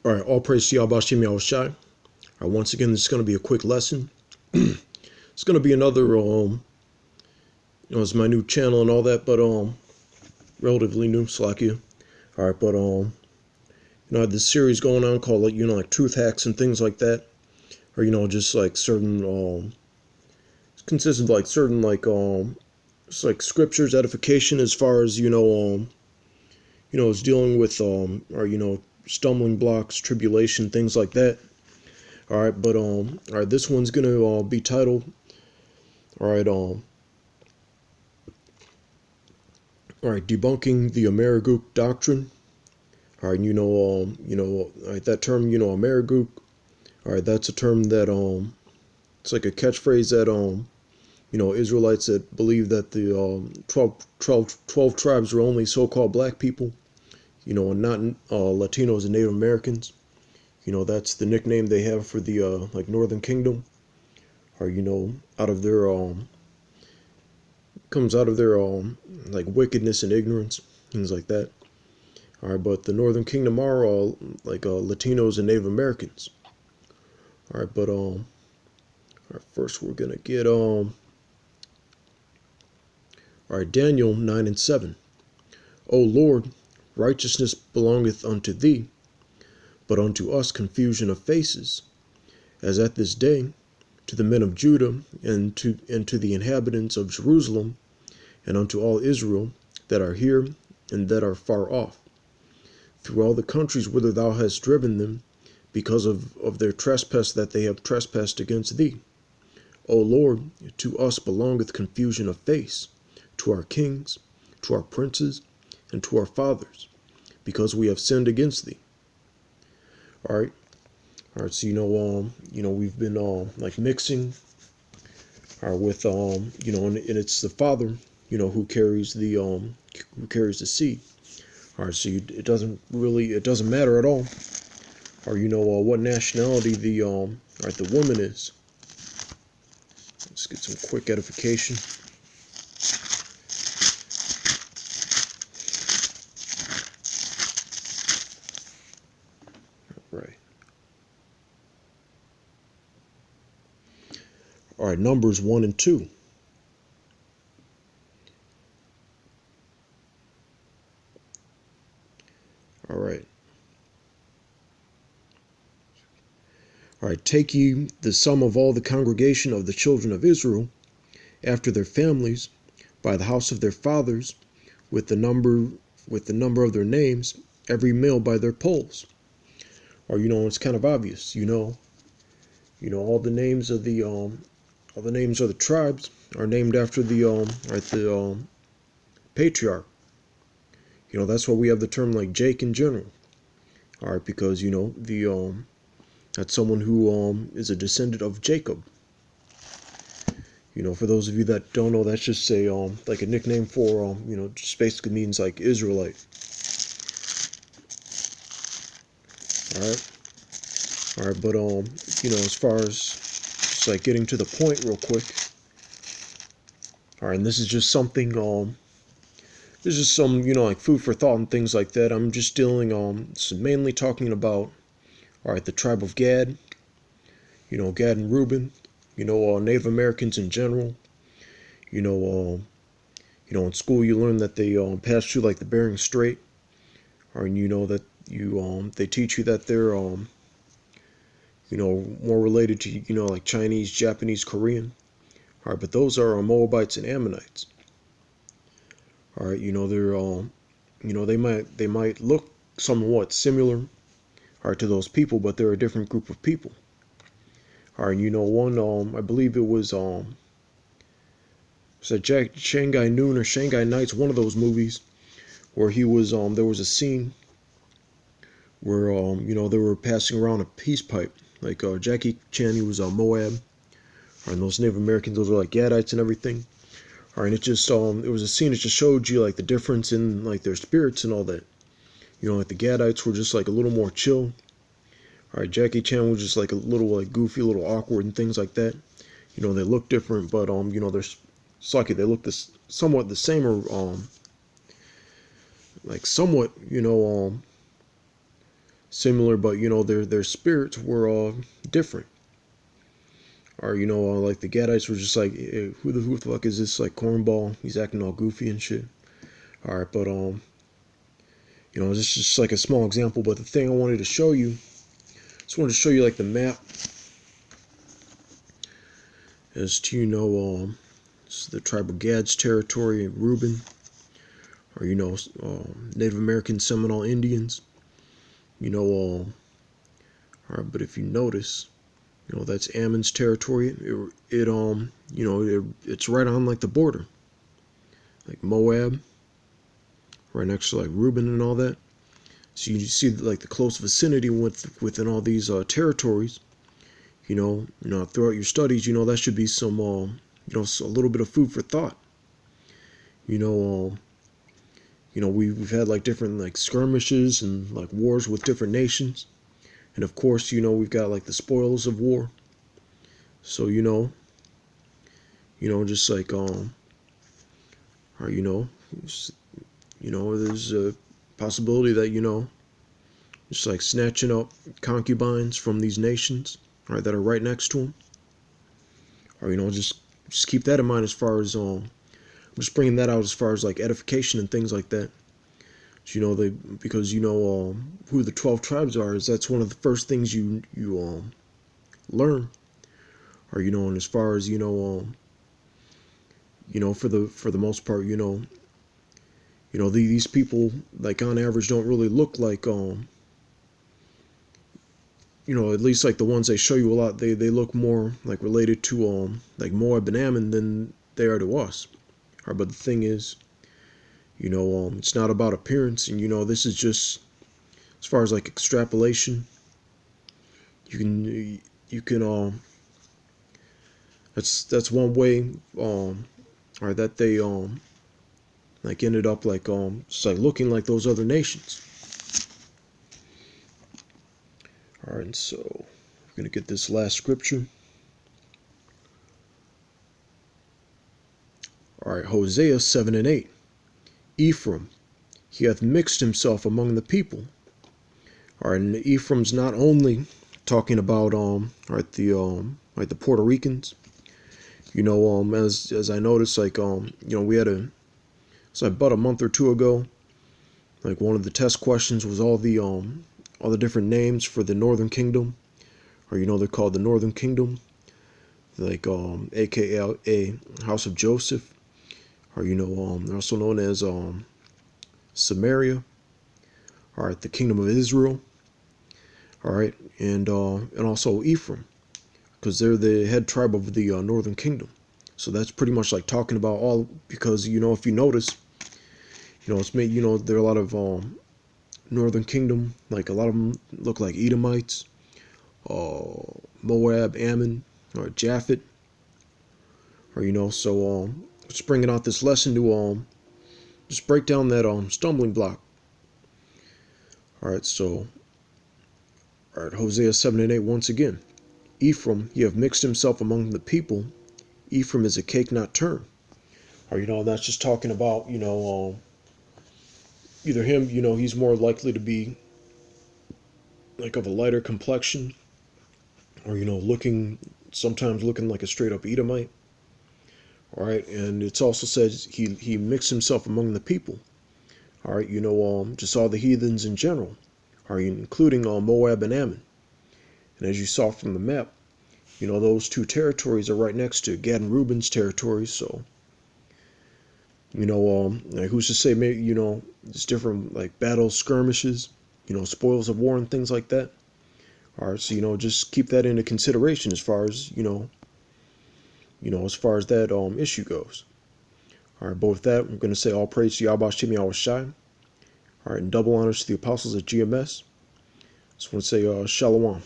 All right, all praise to Yahweh Shem Yahushai. All right, once again, this is going to be a quick lesson. It's going to be another, it's my new channel and all that, but relatively new, Slakia. All right, but I had this series going on called like truth hacks and things like that, or just like certain it consists of like certain it's like scriptures edification as far as it's dealing with or stumbling blocks, tribulation, things like that. All right, but all right, this one's gonna be titled, all right, debunking the Amerig00k doctrine. All right, all right, that term, Amerig00k. All right, that's a term that it's like a catchphrase that Israelites that believe that the 12 tribes are only so-called black people, and not Latinos and Native Americans. That's the nickname they have for the like Northern Kingdom, or out of their comes out of their like wickedness and ignorance, things like that. All right, but the Northern Kingdom are all like Latinos and Native Americans. All right, but all right, first we're gonna get all right, Daniel 9:7. O Lord, righteousness belongeth unto thee, but unto us confusion of faces, as at this day, to the men of Judah, and to the inhabitants of Jerusalem, and unto all Israel that are here and that are far off, through all the countries whither thou hast driven them, because of their trespass that they have trespassed against thee. O Lord, to us belongeth confusion of face, to our kings, to our princes, and to our fathers, because we have sinned against thee. All right, so we've been like mixing, with and it's the father, who carries the seed. All right, so it doesn't matter at all, or what nationality the the woman is. Let's get some quick edification. Right. All right, Numbers 1 and 2. All right. All right, take ye the sum of all the congregation of the children of Israel, after their families, by the house of their fathers, with the number of their names, every male by their polls. Or it's kind of obvious, all the names of the tribes are named after the patriarch. That's why we have the term like Jake in general. All right, because that's someone who is a descendant of Jacob. For those of you that don't know, that's just like a nickname for just basically means like Israelite. All right, but as far as just like getting to the point real quick. All right, and this is just something this is some like food for thought and things like that. I'm just dealing so mainly talking about the tribe of Gad, Gad and Reuben, Native Americans in general. In school you learn that they pass through like the Bering Strait, or that they teach you that they're more related to like Chinese, Japanese, Korean. All right, but those are Moabites and Ammonites. All right, they're they might look somewhat similar, to those people, but they're a different group of people. All right, one I believe it was Shanghai Noon or Shanghai Nights, one of those movies, where he was there was a scene where they were passing around a peace pipe, like Jackie Chan, he was Moab, and those Native Americans, those were like Gadites and everything. All right, and it just it was a scene that just showed you like the difference in like their spirits and all that. Like the Gadites were just like a little more chill. All right, Jackie Chan was just like a little like goofy, a little awkward and things like that. They look different, but they're sucky. They look somewhat the same, or like somewhat similar, but their spirits were different. Or like the Gadites were just like, who the fuck is this like cornball? He's acting all goofy and shit. All right, but this is just like a small example. But the thing I wanted to show you, just wanted to show you like the map as to the tribe of Gad's territory, Reuben, or Native American Seminole Indians. All right, but if you notice, that's Ammon's territory. It's right on like the border, like Moab, right next to like Reuben and all that. So you see like the close vicinity within all these territories. Throughout your studies, that should be some a little bit of food for thought. We've had like different like skirmishes and like wars with different nations, and of course we've got like the spoils of war. So just like or there's a possibility that just like snatching up concubines from these nations, right, that are right next to them, or just keep that in mind as far as I'm just bringing that out as far as like edification and things like that. So, because who the 12 tribes are, is that's one of the first things you learn, or and as far as for the most part, these people like on average don't really look like at least like the ones they show you a lot, they look more like related to like Moab and Ammon than they are to us. All right, but the thing is, it's not about appearance, and this is just as far as like extrapolation. You can that's one way or that they like ended up like just like looking like those other nations. All right, and so we're gonna get this last scripture. All right, Hosea 7:8. Ephraim, he hath mixed himself among the people. All right, and Ephraim's not only talking about the Puerto Ricans. As I noticed, like we had it's like about a month or two ago, like one of the test questions was all the different names for the Northern Kingdom, or they're called the Northern Kingdom, like AKA House of Joseph, or they're also known as Samaria. All right, the Kingdom of Israel. All right, and also Ephraim, because they're the head tribe of the Northern Kingdom. So that's pretty much like talking about all, because if you notice, it's made there are a lot of Northern Kingdom, like a lot of them look like Edomites, Moab, Ammon, or Japhet, or so just bringing out this lesson to just break down that stumbling block. All right, so Hosea 7:8 once again. Ephraim, he have mixed himself among the people. Ephraim is a cake not turned. Or that's just talking about either him, he's more likely to be like of a lighter complexion, or sometimes looking like a straight up Edomite. All right, and it's also says he mixed himself among the people. All right, just all the heathens in general, are including Moab and Ammon. And as you saw from the map, those two territories are right next to Gad and Reuben's territories. So, like who's to say, maybe, it's different like battles, skirmishes, spoils of war and things like that. All right, so, just keep that into consideration as far as, as far as that issue goes. All right, but with that, I'm going to say all praise to Yahweh Shem Yahweh Shai. All right, and double honors to the apostles at GMS. Just want to say shalom.